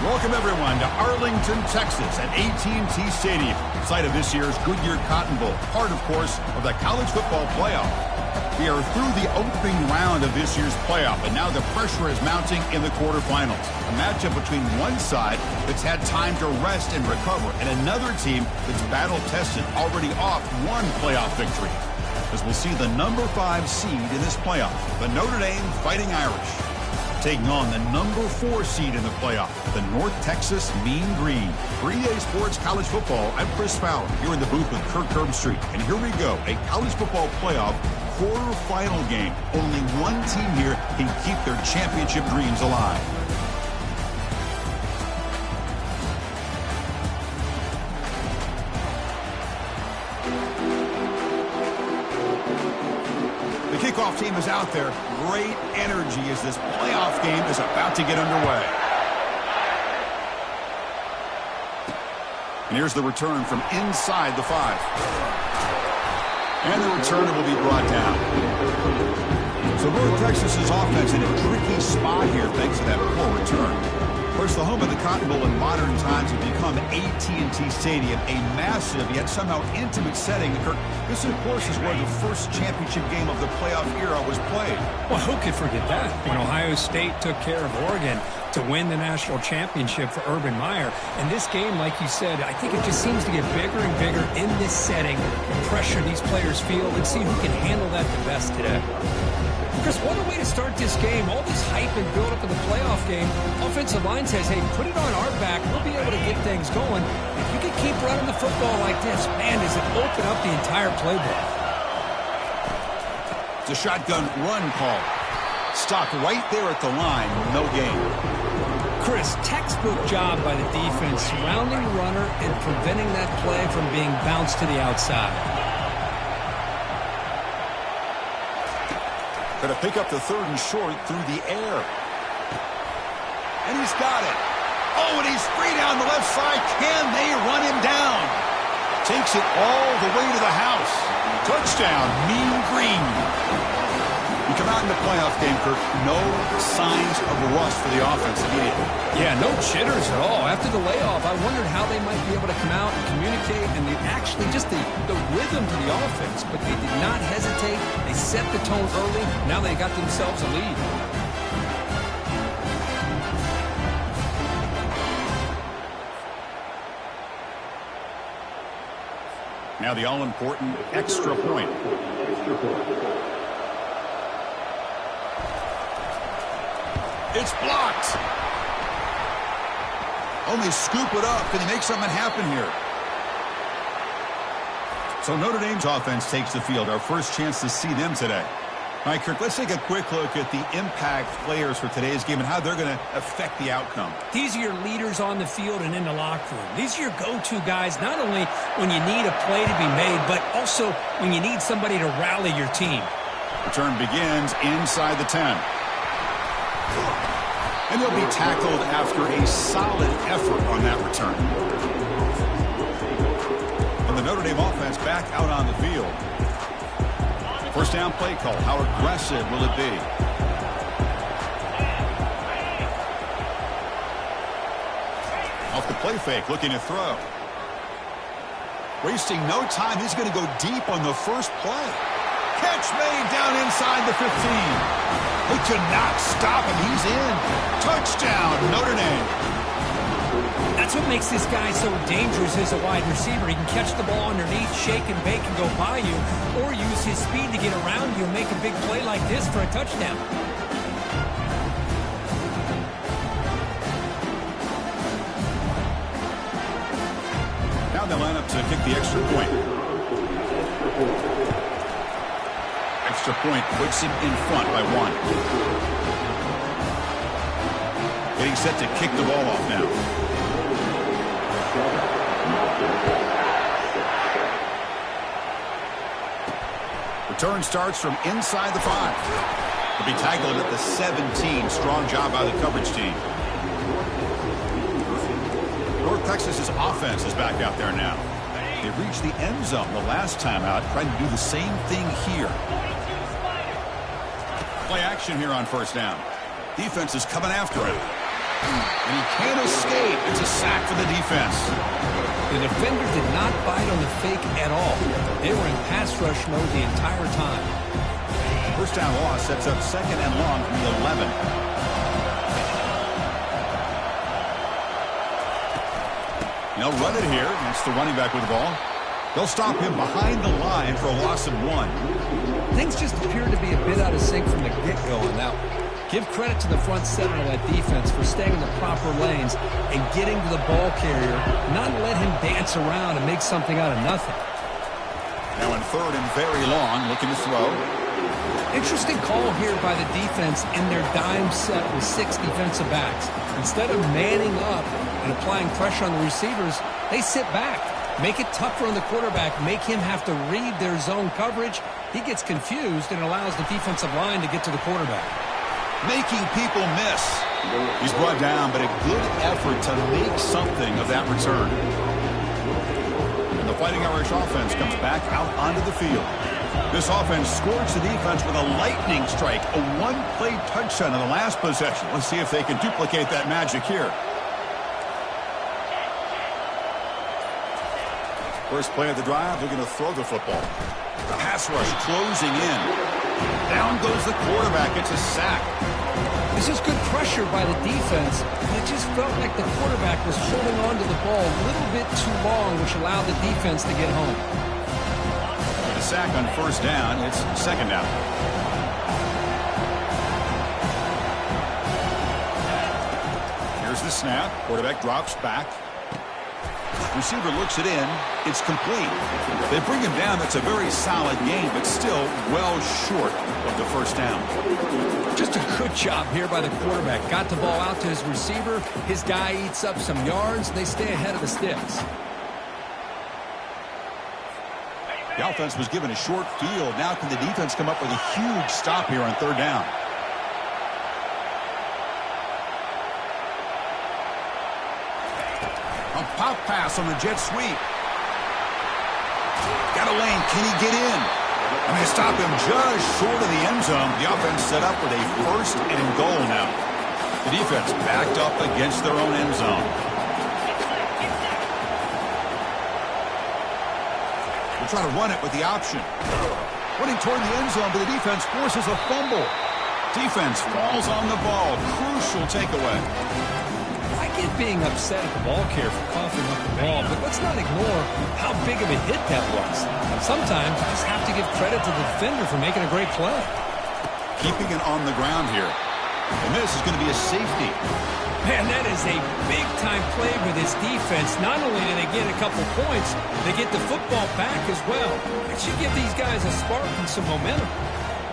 Welcome, everyone, to Arlington, Texas at AT&T Stadium, site of this year's Goodyear Cotton Bowl, part, of course, of the college football playoff. We are through the opening round of this year's playoff, and now the pressure is mounting in the quarterfinals. A matchup between one side that's had time to rest and recover, and another team that's battle-tested, already off one playoff victory. As we'll see the number 5 seed in this playoff, the Notre Dame Fighting Irish, taking on the number 4 seed in the playoff, the North Texas Mean Green. For EA Sports College Football, I'm Chris Fowler, here in the booth with Kirk Herbstreit. And here we go, a college football playoff quarterfinal game. Only one team here can keep their championship dreams alive. Kickoff team is out there. Great energy as this playoff game is about to get underway. And here's the return from inside the 5. And the returner will be brought down. So North Texas's offense in a tricky spot here thanks to that poor return. Of course, the home of the Cotton Bowl in modern times has become AT&T Stadium, a massive yet somehow intimate setting. This, of course, is where the first championship game of the playoff era was played. Well, who could forget that? When Ohio State took care of Oregon to win the national championship for Urban Meyer. And this game, like you said, I think it just seems to get bigger and bigger in this setting. The pressure these players feel. Let's see who can handle that the best today. Chris, what a way to start this game. All this hype and build-up in the playoff game. Offensive line says, hey, put it on our back. We'll be able to get things going. If you can keep running the football like this, man, does it open up the entire playbook. It's a shotgun run call. Stopped right there at the line. No gain. Chris, textbook job by the defense, surrounding the runner and preventing that play from being bounced to the outside. Going to pick up the 3rd and short through the air. And he's got it. Oh, and he's free down the left side. Can they run him down? Takes it all the way to the house. Touchdown, Mean Green. You come out in the playoff game, Kirk, no signs of rust for the offense immediately. Yeah, no jitters at all. After the layoff, I wondered how they might be able to come out and communicate, and actually just the rhythm to the offense. But they did not hesitate. They set the tone early. Now they got themselves a lead. Now the all-important extra point. It's blocked. Only scoop it up. Can he make something happen here? So Notre Dame's offense takes the field. Our first chance to see them today. All right, Kirk, let's take a quick look at the impact players for today's game and how they're going to affect the outcome. These are your leaders on the field and in the locker room. These are your go-to guys, not only when you need a play to be made, but also when you need somebody to rally your team. Return begins inside the 10. And they'll be tackled after a solid effort on that return. And the Notre Dame offense back out on the field. First down play call. How aggressive will it be? Off the play fake, looking to throw. Wasting no time. He's going to go deep on the first play. Catch made down inside the 15. They could not stop him. He's in. Touchdown, Notre Dame. That's what makes this guy so dangerous as a wide receiver. He can catch the ball underneath, shake and bake and go by you, or use his speed to get around you and make a big play like this for a touchdown. Now they line up to kick the extra point. Extra point puts him in front by 1. Getting set to kick the ball off now. Return starts from inside the 5. He'll be tackled at the 17. Strong job by the coverage team. North Texas's offense is back out there now. They reached the end zone the last time out, trying to do the same thing here. Play action here on first down. Defense is coming after him. And he can't escape. It's a sack for the defense. The defender did not bite on the fake at all. They were in pass rush mode the entire time. First down loss sets up second and long from the 11. They'll run it here. That's the running back with the ball. They'll stop him behind the line for a loss of 1. Things just appeared to be a bit out of sync from the get-go on that one. Give credit to the front seven of that defense for staying in the proper lanes and getting to the ball carrier, not let him dance around and make something out of nothing. Now in third and very long, looking to throw. Interesting call here by the defense in their dime set with 6 defensive backs. Instead of manning up and applying pressure on the receivers, they sit back. Make it tougher on the quarterback. Make him have to read their zone coverage. He gets confused and allows the defensive line to get to the quarterback. Making people miss. He's brought down, but a good effort to make something of that return. And the Fighting Irish offense comes back out onto the field. This offense scorched the defense with a lightning strike, a one-play touchdown in the last possession. Let's see if they can duplicate that magic here. First play of the drive, they're going to throw the football. The pass rush closing in. Down goes the quarterback. It's a sack. This is good pressure by the defense, but it just felt like the quarterback was holding on to the ball a little bit too long, which allowed the defense to get home. With a sack on first down, it's second down. Here's the snap. Quarterback drops back. Receiver looks it in. It's complete. They bring him down. That's a very solid game, but still well short of the first down. Just a good job here by the quarterback. Got the ball out to his receiver. His guy eats up some yards. They stay ahead of the sticks. The offense was given a short field. Now can the defense come up with a huge stop here on third down? A pop pass on the jet sweep. Got a lane. Can he get in? And they stop him just short of the end zone. The offense set up with a first and goal now. The defense backed up against their own end zone. We'll try to run it with the option. Running toward the end zone, but the defense forces a fumble. Defense falls on the ball. Crucial takeaway. I get being upset at the ball carrier for coughing up the ball, but let's not ignore how big of a hit that was. Sometimes you just have to give credit to the defender for making a great play. Keeping it on the ground here. And this is going to be a safety. Man, that is a big-time play with this defense. Not only do they get a couple points, they get the football back as well. It should give these guys a spark and some momentum.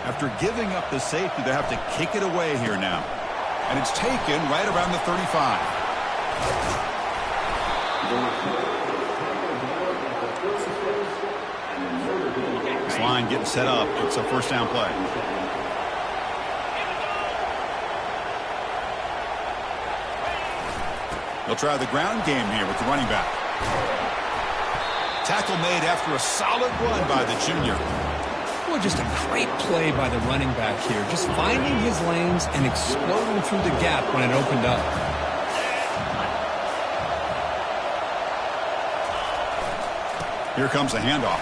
After giving up the safety, they have to kick it away here now. And it's taken right around the 35. This line getting set up. It's a first down play. They'll try the ground game here with the running back. Tackle made after a solid run by the junior. Well, just a great play by the running back here. Just finding his lanes and exploding through the gap when it opened up. Here comes the handoff.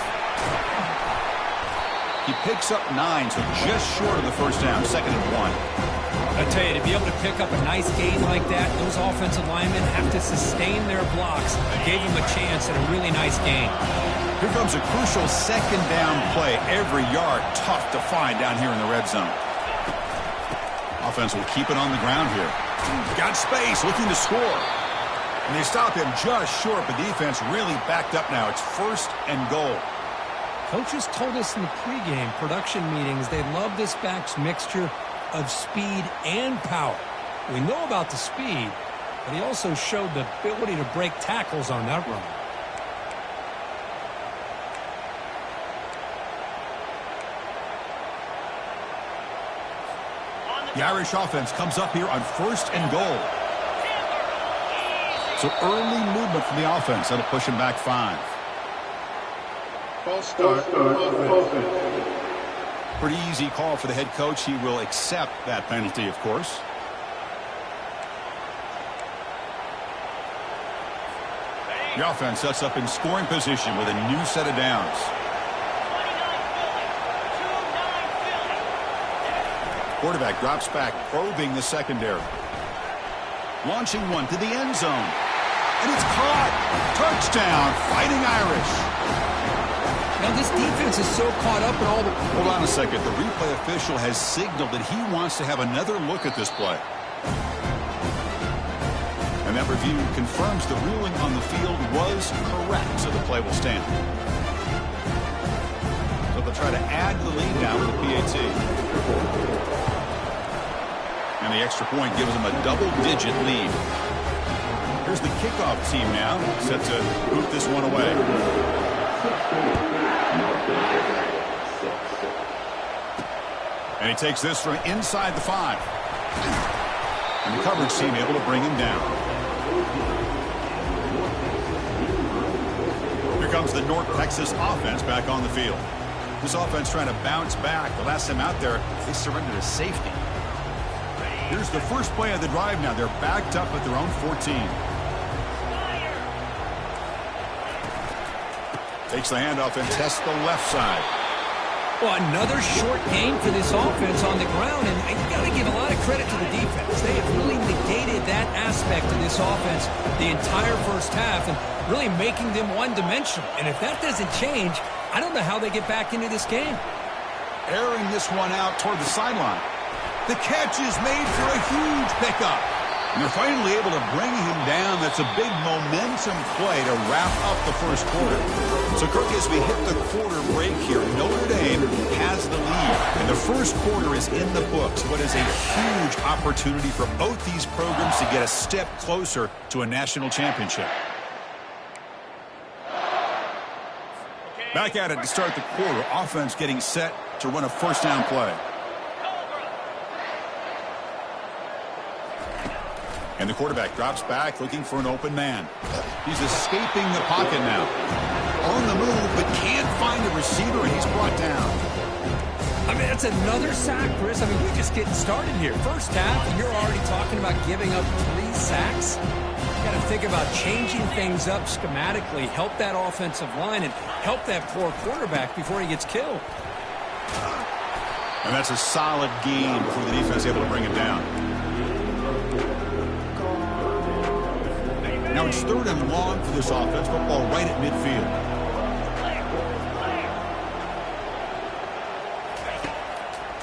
He picks up 9, so just short of the first down, second and 1. I tell you, to be able to pick up a nice gain like that, those offensive linemen have to sustain their blocks. Gave him a chance at a really nice gain. Here comes a crucial second down play. Every yard tough to find down here in the red zone. Offense will keep it on the ground here. Got space, looking to score. And they stop him just short, but defense really backed up now. It's first and goal. Coaches told us in the pregame production meetings they love this back's mixture of speed and power. We know about the speed, but he also showed the ability to break tackles on that run. The Irish offense comes up here on first and goal. So early movement from the offense. That'll push him back 5. False start. Pretty easy call for the head coach. He will accept that penalty, of course. The offense sets up in scoring position with a new set of downs. Quarterback drops back, probing the secondary. Launching one to the end zone. And it's caught. Touchdown, Fighting Irish. Now this defense is so caught up in all the... Hold on a second. The replay official has signaled that he wants to have another look at this play. And that review confirms the ruling on the field was correct, so the play will stand. So they'll try to add the lead now with the PAT. And the extra point gives them a double-digit lead. Here's the kickoff team now, set to boot this one away. And he takes this from inside the 5. And the coverage team able to bring him down. Here comes the North Texas offense back on the field. This offense trying to bounce back. The last time out there, they surrendered a safety. Here's the first play of the drive now. They're backed up at their own 14. Takes the handoff and tests the left side. Well, another short gain for this offense on the ground, and you got to give a lot of credit to the defense. They have really negated that aspect of this offense the entire first half and really making them one-dimensional. And if that doesn't change, I don't know how they get back into this game. Airing this one out toward the sideline. The catch is made for a huge pickup. And they're finally able to bring him down. That's a big momentum play to wrap up the first quarter. So, Kirk, as we hit the quarter break here, Notre Dame has the lead. And the first quarter is in the books. What is a huge opportunity for both these programs to get a step closer to a national championship. Back at it to start the quarter. Offense getting set to run a first down play. And the quarterback drops back looking for an open man. He's escaping the pocket now. On the move, but can't find a receiver, and he's brought down. I mean, that's another sack, Chris. I mean, we're just getting started here. First half, and you're already talking about giving up 3 sacks. You got to think about changing things up schematically, help that offensive line, and help that poor quarterback before he gets killed. And that's a solid gain before the defense able to bring it down. Now it's 3rd and long for this offense. Football right at midfield.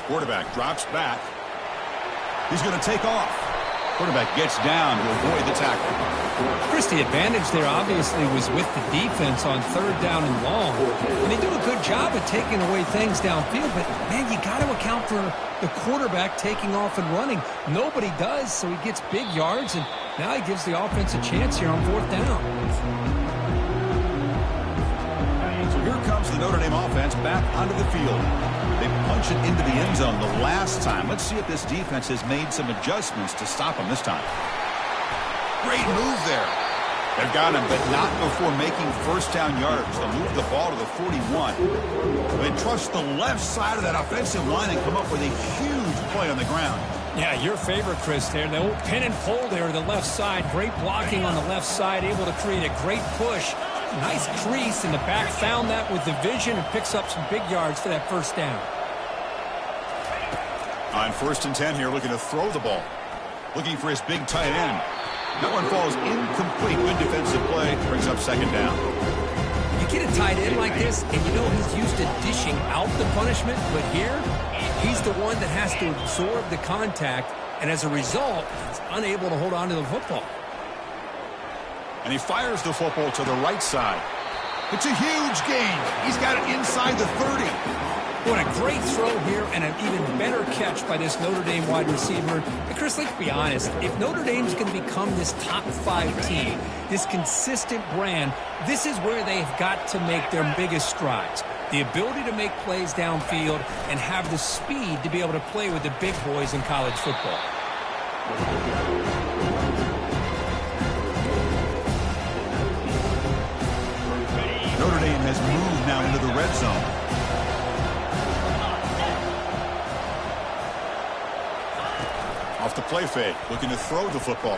Quarterback drops back. He's going to take off. Quarterback gets down to avoid the tackle. Chris, the advantage there obviously was with the defense on 3rd down and long. And they do a good job of taking away things downfield. But, man, you got to account for the quarterback taking off and running. Nobody does, so he gets big yards, and now he gives the offense a chance here on 4th down. So here comes the Notre Dame offense back onto the field. They punch it into the end zone the last time. Let's see if this defense has made some adjustments to stop them this time. Great move there. They've got him, but not before making first down yards. They'll move the ball to the 41. They trust the left side of that offensive line and come up with a huge play on the ground. Yeah, your favorite, Chris, there. The old pin and pull there, the left side. Great blocking on the left side, able to create a great push. Nice crease in the back, found that with the vision and picks up some big yards for that first down. On 1st and 10 here, looking to throw the ball. Looking for his big tight end. That one falls incomplete. Good defensive play. Brings up 2nd down. You get a tight end like this, and you know he's used to dishing out the punishment, but here, he's the one that has to absorb the contact, and as a result, he's unable to hold on to the football. And he fires the football to the right side. It's a huge gain. He's got it inside the 30. What a great throw here and an even better catch by this Notre Dame wide receiver. And Chris, let's be honest. If Notre Dame's going to become this top 5 team, this consistent brand, this is where they've got to make their biggest strides. The ability to make plays downfield and have the speed to be able to play with the big boys in college football. Notre Dame has moved now into the red zone. Off the play fake, looking to throw the football.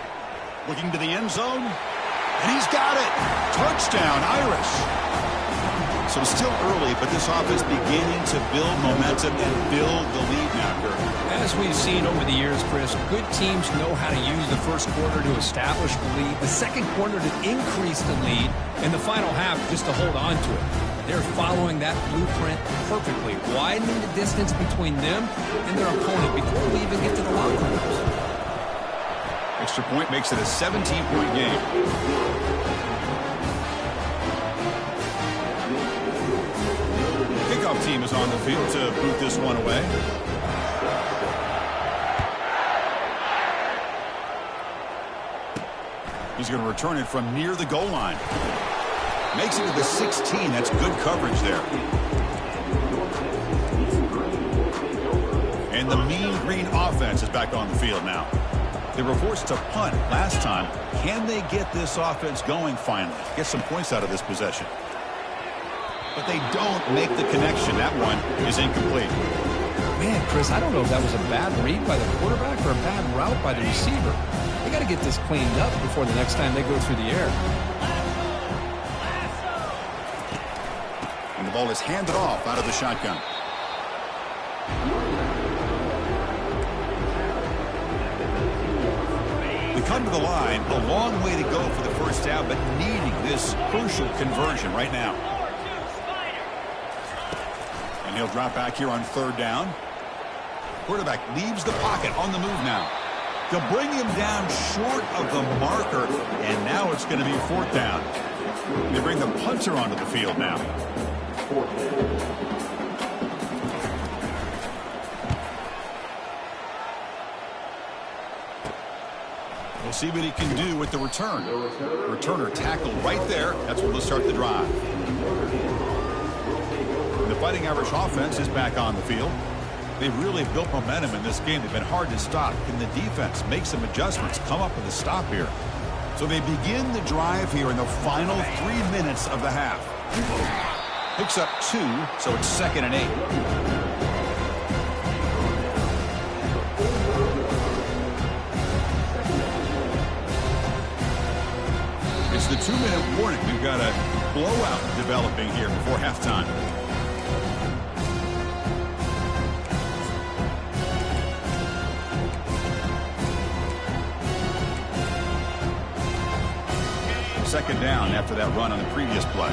Looking to the end zone. And he's got it. Touchdown, Irish. So it's still early, but this offense beginning to build momentum and build the lead now, Kirk. As we've seen over the years, Chris, good teams know how to use the first quarter to establish the lead, the second quarter to increase the lead, and the final half just to hold on to it. They're following that blueprint perfectly, widening the distance between them and their opponent before we even get to the locker rooms. Extra point makes it a 17-point game. Kickoff team is on the field to boot this one away. He's going to return it from near the goal line. Makes it to the 16. That's good coverage there. And the Mean Green offense is back on the field now. They were forced to punt last time. Can they get this offense going finally? Get some points out of this possession. But they don't make the connection. That one is incomplete. Man, Chris, I don't know if that was a bad read by the quarterback or a bad route by the receiver. They got to get this cleaned up before the next time they go through the air. And the ball is handed off out of the shotgun. We come to the line, a long way to go for the first down, but needing this crucial conversion right now. And he'll drop back here on third down. Quarterback leaves the pocket on the move now. They'll bring him down short of the marker, and now it's going to be fourth down. They bring the punter onto the field now. We'll see what he can do with the return. Returner tackled right there. That's where they'll start the drive. The Fighting Irish offense is back on the field. They've really built momentum in this game. They've been hard to stop. Can the defense make some adjustments, come up with a stop here? So they begin the drive here in the final 3 minutes of the half. Picks up 2, so it's 2nd and 8. It's the 2-minute warning. We've got a blowout developing here before halftime. Second down after that run on the previous play.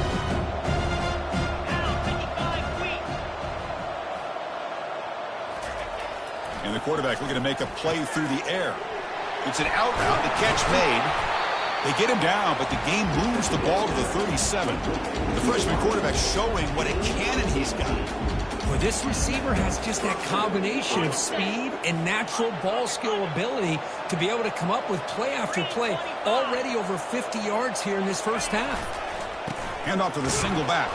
And the quarterback looking to make a play through the air. It's an out route. The catch made. They get him down, but the game moves the ball to the 37. The freshman quarterback showing what a cannon he's got. Well, this receiver has just that combination of speed and natural ball skill ability to be able to come up with play after play. Already over 50 yards here in this first half. Hand off to the single back.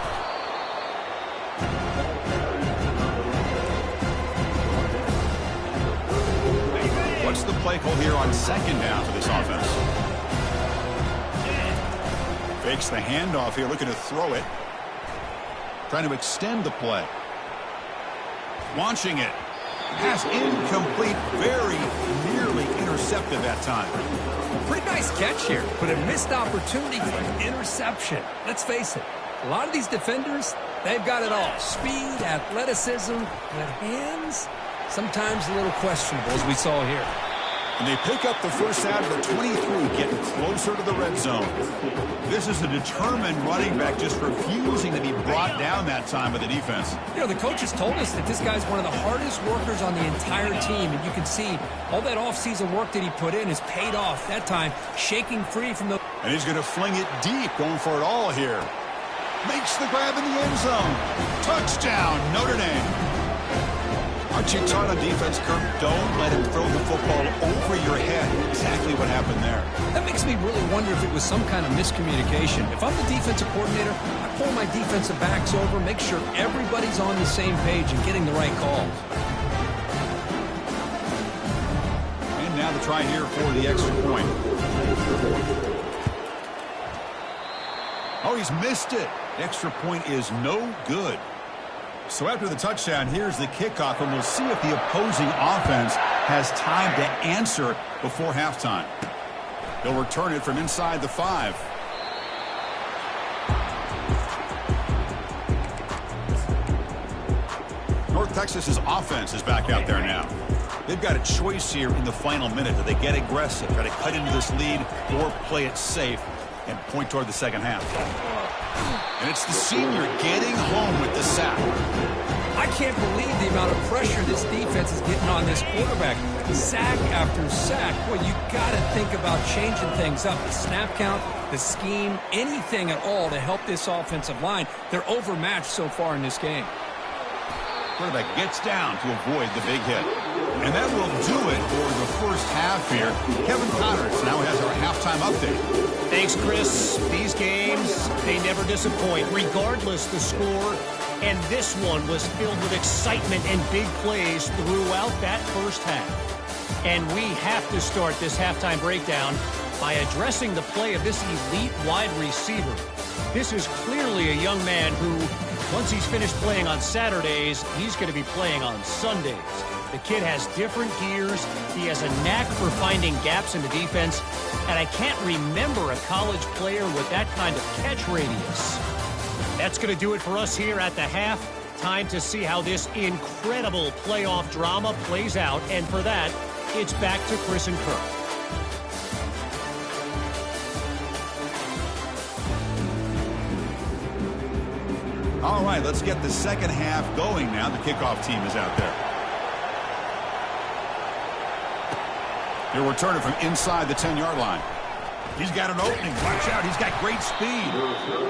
What's the play call here on second down for this offense? Fakes the handoff here, looking to throw it. Trying to extend the play. Launching it. Pass incomplete, very nearly intercepted that time. Pretty nice catch here, but a missed opportunity for an interception. Let's face it, a lot of these defenders, they've got it all. Speed, athleticism, but hands, sometimes a little questionable, as we saw here. And they pick up the first out of the 23, getting closer to the red zone. This is a determined running back just refusing to be brought down that time by the defense. You know, the coaches told us that this guy's one of the hardest workers on the entire team, and you can see all that offseason work that he put in has paid off. That time, shaking free from the... And he's going to fling it deep, going for it all here. Makes the grab in the end zone. Touchdown, Notre Dame. Aren't you taught on defense, Kirk? Don't let him throw the football over your head. Exactly what happened there. That makes me really wonder if it was some kind of miscommunication. If I'm the defensive coordinator, I pull my defensive backs over, make sure everybody's on the same page and getting the right calls. And now the try here for the extra point. Oh, he's missed it. The extra point is no good. So after the touchdown, here's the kickoff, and we'll see if the opposing offense has time to answer before halftime. They'll return it from inside the 5. Texas's offense is back out there now. They've got a choice here in the final minute. Do they get aggressive, try to cut into this lead, or play it safe and point toward the second half? And it's the senior getting home with the sack. I can't believe the amount of pressure this defense is getting on this quarterback. Sack after sack. Well, you got to think about changing things up. The snap count, the scheme, anything at all to help this offensive line. They're overmatched so far in this game. Quarterback gets down to avoid the big hit. And that will do it for the first half here. Kevin Connors now has our halftime update. Thanks, Chris. These games, they never disappoint, regardless the score. And this one was filled with excitement and big plays throughout that first half. And we have to start this halftime breakdown by addressing the play of this elite wide receiver. This is clearly a young man who, once he's finished playing on Saturdays, he's going to be playing on Sundays. The kid has different gears. He has a knack for finding gaps in the defense. And I can't remember a college player with that kind of catch radius. That's going to do it for us here at the half. Time to see how this incredible playoff drama plays out. And for that, it's back to Chris and Kirk. All right, let's get the second half going now. The kickoff team is out there. He'll return it from inside the 10-yard line. He's got an opening. Watch out. He's got great speed.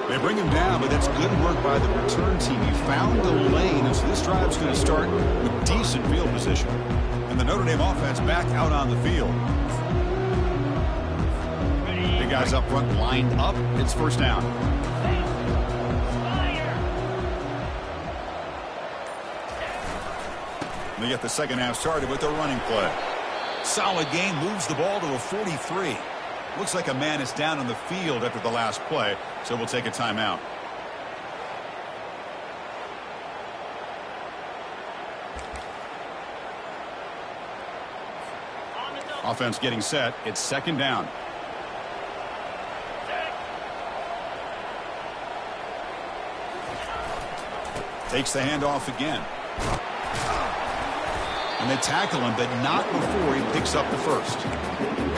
They bring him down, but that's good work by the return team. He found the lane, and so this drive's going to start with decent field position. And the Notre Dame offense back out on the field. Big guys up front lined up. It's first down. They get the second half started with a running play. Solid gain, moves the ball to a 43. Looks like a man is down on the field after the last play, so we'll take a timeout. Offense getting set. It's second down. Takes the handoff again. And they tackle him, but not before he picks up the first.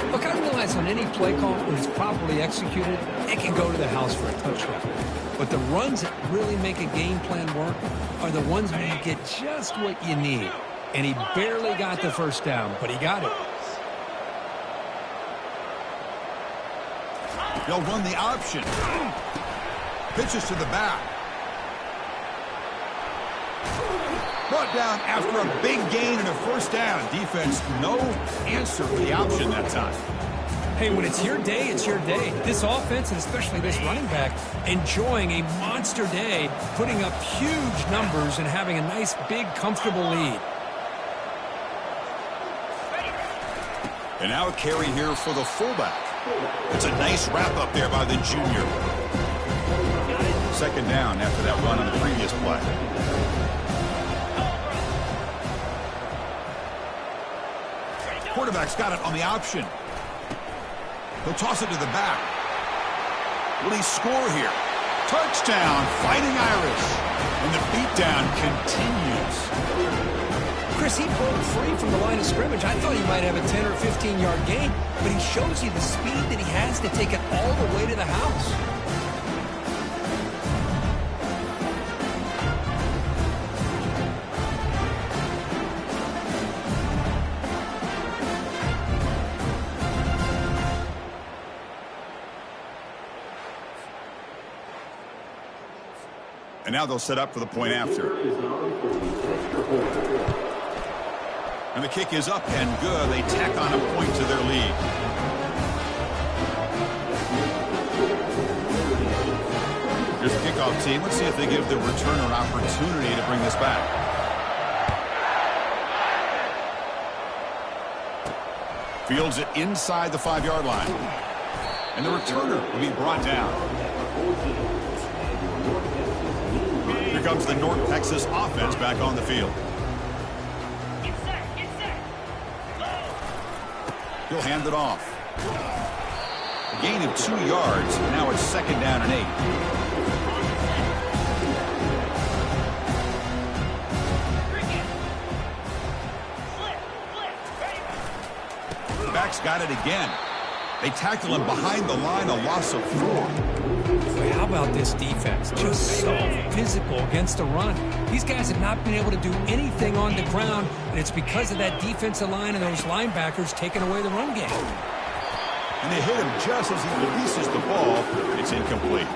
Look, I realize on any play call, when it's properly executed, it can go to the house for a touchdown. But the runs that really make a game plan work are the ones where you get just what you need. And he barely got the first down, but he got it. They'll run the option. Pitches to the back. Brought down after a big gain and a first down. Defense, no answer for the option that time. Hey, when it's your day, it's your day. This offense, and especially this running back, enjoying a monster day, putting up huge numbers and having a nice, big, comfortable lead. And now a carry here for the fullback. It's a nice wrap up there by the junior. Second down after that run on the previous play. Quarterback's got it on the option. He'll toss it to the back. Will he score here? Touchdown, Fighting Irish. And the beatdown continues. Chris, he broke free from the line of scrimmage. I thought he might have a 10 or 15-yard gain, but he shows you the speed that he has to take it all the way to the house. And now they'll set up for the point after. And the kick is up and good. They tack on a point to their lead. Here's the kickoff team. Let's see if they give the returner an opportunity to bring this back. Fields it inside the 5-yard line. And the returner will be brought down. Here comes the North Texas offense back on the field. He'll hand it off. A gain of 2 yards. Now it's second down and 8. backs got it again. They tackle him behind the line, a loss of 4. Boy, how about this defense? Just so physical against the run. These guys have not been able to do anything on the ground, and it's because of that defensive line and those linebackers taking away the run game. And they hit him just as he releases the ball. It's incomplete.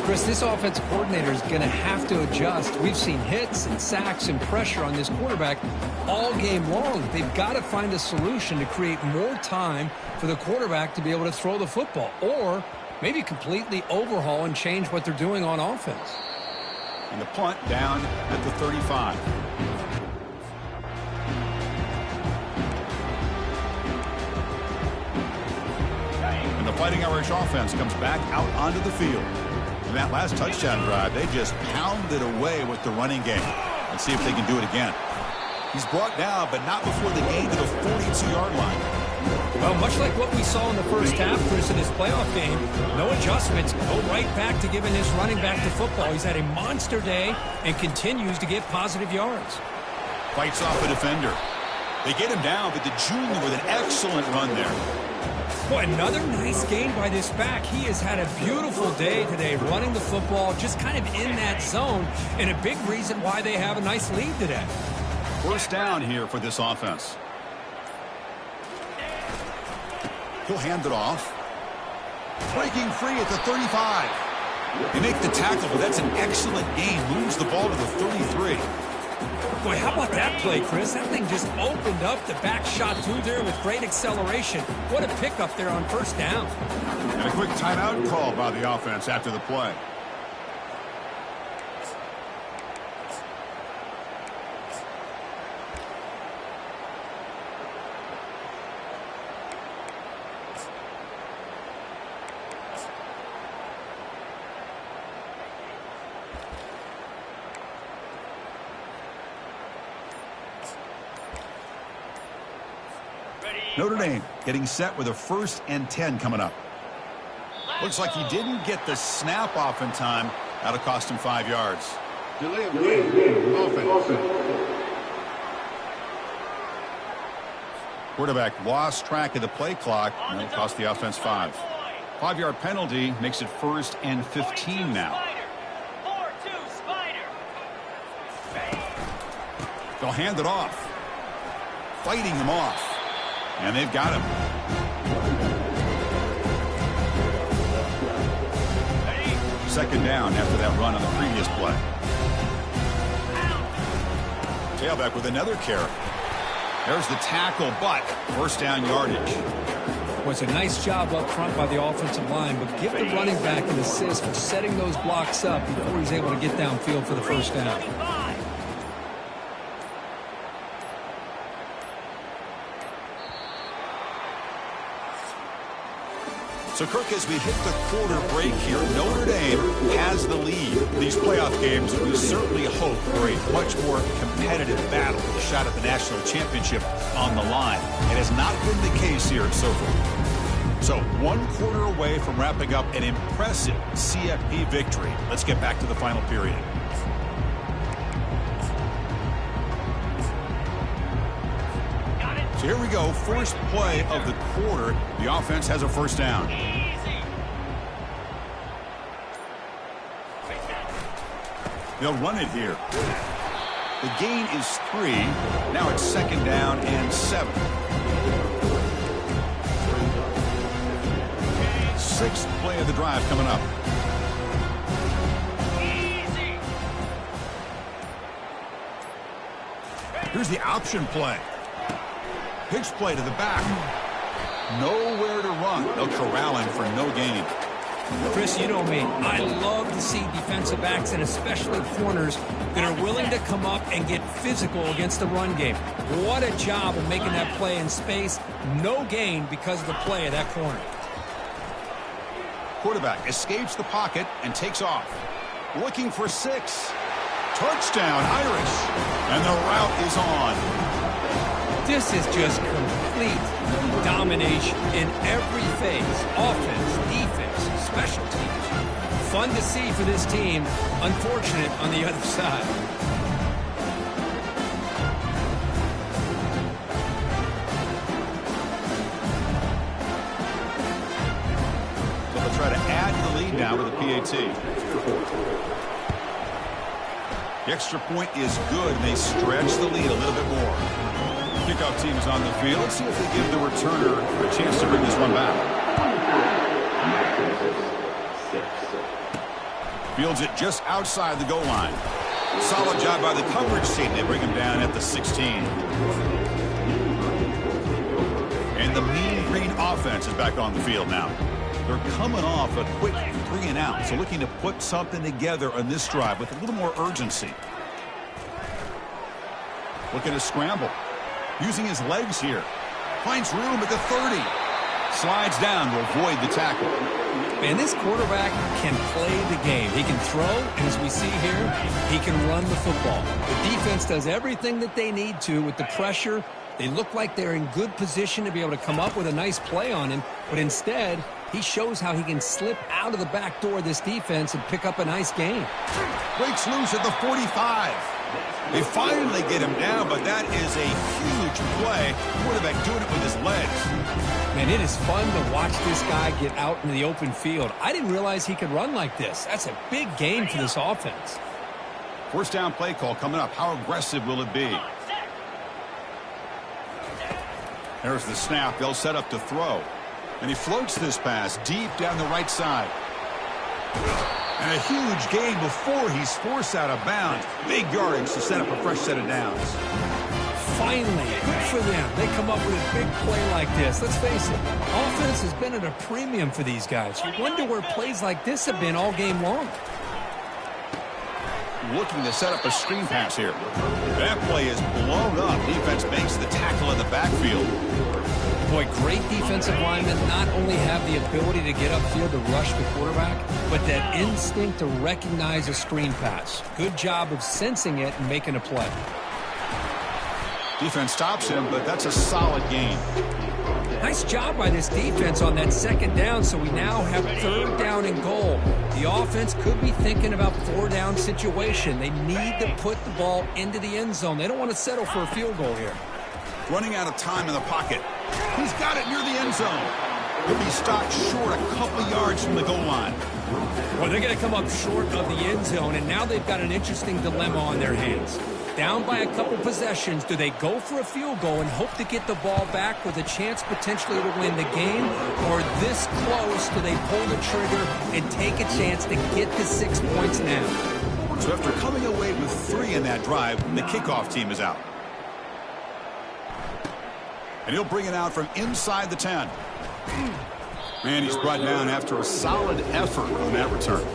Chris, this offensive coordinator is going to have to adjust. We've seen hits and sacks and pressure on this quarterback all game long. They've got to find a solution to create more time for the quarterback to be able to throw the football, or maybe completely overhaul and change what they're doing on offense. And the punt down at the 35. And the Fighting Irish offense comes back out onto the field. In that last touchdown drive, they just pounded away with the running game. Let's see if they can do it again. He's brought down, but not before the gain to the 42-yard line. Well, much like what we saw in the first half, Chris, in this playoff game, no adjustments, go right back to giving his running back to football. He's had a monster day and continues to get positive yards. Fights off a defender. They get him down, but the junior with an excellent run there. Boy, another nice game by this back. He has had a beautiful day today running the football, just kind of in that zone, and a big reason why they have a nice lead today. First down here for this offense. He'll hand it off. Breaking free at the 35. They make the tackle, but that's an excellent gain. Moves the ball to the 33. Boy, how about that play, Chris? That thing just opened up. The back shot through there with great acceleration. What a pickup there on first down. And a quick timeout call by the offense after the play. Notre Dame getting set with a 1st and 10 coming up. Looks like he didn't get the snap off in time. That'll cost him 5 yards. Delay of game. Offense. Quarterback lost track of the play clock, and it'll cost the offense 5. 5-yard penalty makes it 1st and 15 now. They'll hand it off. Fighting him off. And they've got him. Second down after that run on the previous play. Tailback with another carry. There's the tackle, but first down yardage. Was a nice job up front by the offensive line, but give the running back an assist for setting those blocks up before he's able to get downfield for the first down. So, Kirk, as we hit the quarter break here, Notre Dame has the lead. These playoff games, we certainly hope for a much more competitive battle, a shot at the national championship on the line. It has not been the case here so far. So, 1 quarter away from wrapping up an impressive CFP victory. Let's get back to the final period. So here we go, first play of the quarter. The offense has a first down. They'll run it here. The gain is 3. Now it's second down and 7. 6th play of the drive coming up. Here's the option play. Pitch play to the back. Nowhere to run. They'll corral him for no gain. Chris, you know me. I love to see defensive backs and especially corners that are willing to come up and get physical against the run game. What a job of making that play in space. No gain because of the play of that corner. Quarterback escapes the pocket and takes off. Looking for 6. Touchdown, Irish. And the route is on. This is just complete domination in every phase. Offense, defense, special teams. Fun to see for this team. Unfortunate on the other side. PAT. The extra point is good, and they stretch the lead a little bit more. Kickoff team is on the field. Let's see if they give the returner a chance to bring this one back. Fields it just outside the goal line. Solid job by the coverage team. They bring him down at the 16. And the Mean Green offense is back on the field now. They're coming off a quick 3-and-out, so looking to put something together on this drive with a little more urgency. Looking to scramble. Using his legs here. Finds room at the 30. Slides down to avoid the tackle. Man, this quarterback can play the game. He can throw, and as we see here, he can run the football. The defense does everything that they need to with the pressure. They look like they're in good position to be able to come up with a nice play on him, but instead, he shows how he can slip out of the back door of this defense and pick up a nice gain. Breaks loose at the 45. They finally get him down, but that is a huge play. Quarterback doing it with his legs. Man, it is fun to watch this guy get out in the open field. I didn't realize he could run like this. That's a big gain for this offense. First down play call coming up. How aggressive will it be? There's the snap. They'll set up to throw. And he floats this pass deep down the right side. And a huge gain before he's forced out of bounds. Big yardage to set up a fresh set of downs. Finally, good for them. They come up with a big play like this. Let's face it, offense has been at a premium for these guys. You wonder where plays like this have been all game long. Looking to set up a screen pass here. That play is blown up. Defense makes the tackle in the backfield. Boy, great defensive linemen not only have the ability to get upfield to rush the quarterback, but that instinct to recognize a screen pass. Good job of sensing it and making a play. Defense stops him, but that's a solid gain. Nice job by this defense on that second down, so we now have third down and goal. The offense could be thinking about four-down situation. They need to put the ball into the end zone. They don't want to settle for a field goal here. Running out of time in the pocket. He's got it near the end zone. He'll be stopped short a couple yards from the goal line. Well, they're going to come up short of the end zone, and now they've got an interesting dilemma on their hands. Down by a couple possessions, do they go for a field goal and hope to get the ball back with a chance potentially to win the game? Or this close, do they pull the trigger and take a chance to get the 6 points now? So after coming away with 3 in that drive, the kickoff team is out. And he'll bring it out from inside the 10. And he's brought down after a solid effort on that return.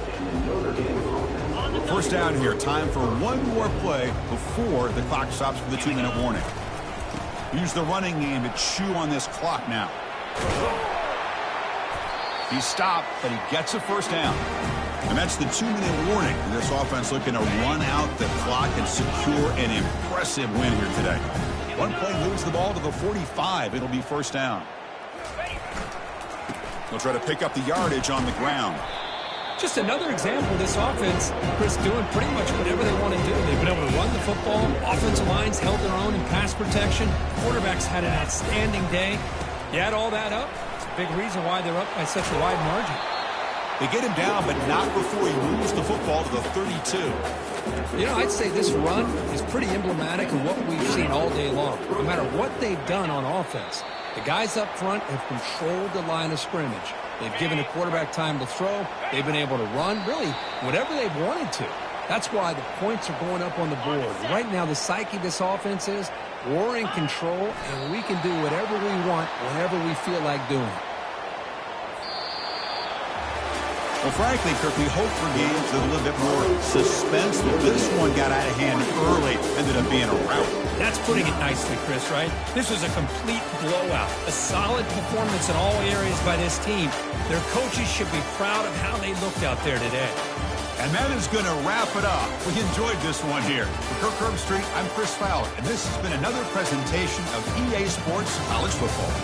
First down here. Time for one more play before the clock stops for the 2-minute warning. Use the running game to chew on this clock now. He's stopped, but he gets a first down. And that's the 2-minute warning. This offense looking to run out the clock and secure an impressive win here today. One play moves the ball to the 45. It'll be first down. They'll try to pick up the yardage on the ground. Just another example of this offense, Chris, doing pretty much whatever they want to do. They've been able to run the football. Offensive lines held their own in pass protection. Quarterbacks had an outstanding day. You add all that up, it's a big reason why they're up by such a wide margin. They get him down, but not before he moves the football to the 32. You know, I'd say this run is pretty emblematic of what we've seen all day long. No matter what they've done on offense, the guys up front have controlled the line of scrimmage. They've given the quarterback time to throw. They've been able to run, really, whatever they've wanted to. That's why the points are going up on the board. Right now, the psyche of this offense is we're in control, and we can do whatever we want whenever we feel like doing it. Well, frankly, Kirk, we hope for games with a little bit more suspense, but this one got out of hand early, ended up being a rout. That's putting it nicely, Chris, right? This was a complete blowout. A solid performance in all areas by this team. Their coaches should be proud of how they looked out there today. And that is going to wrap it up. We enjoyed this one here. For Kirk Herbstreit, I'm Chris Fowler, and this has been another presentation of EA Sports College Football.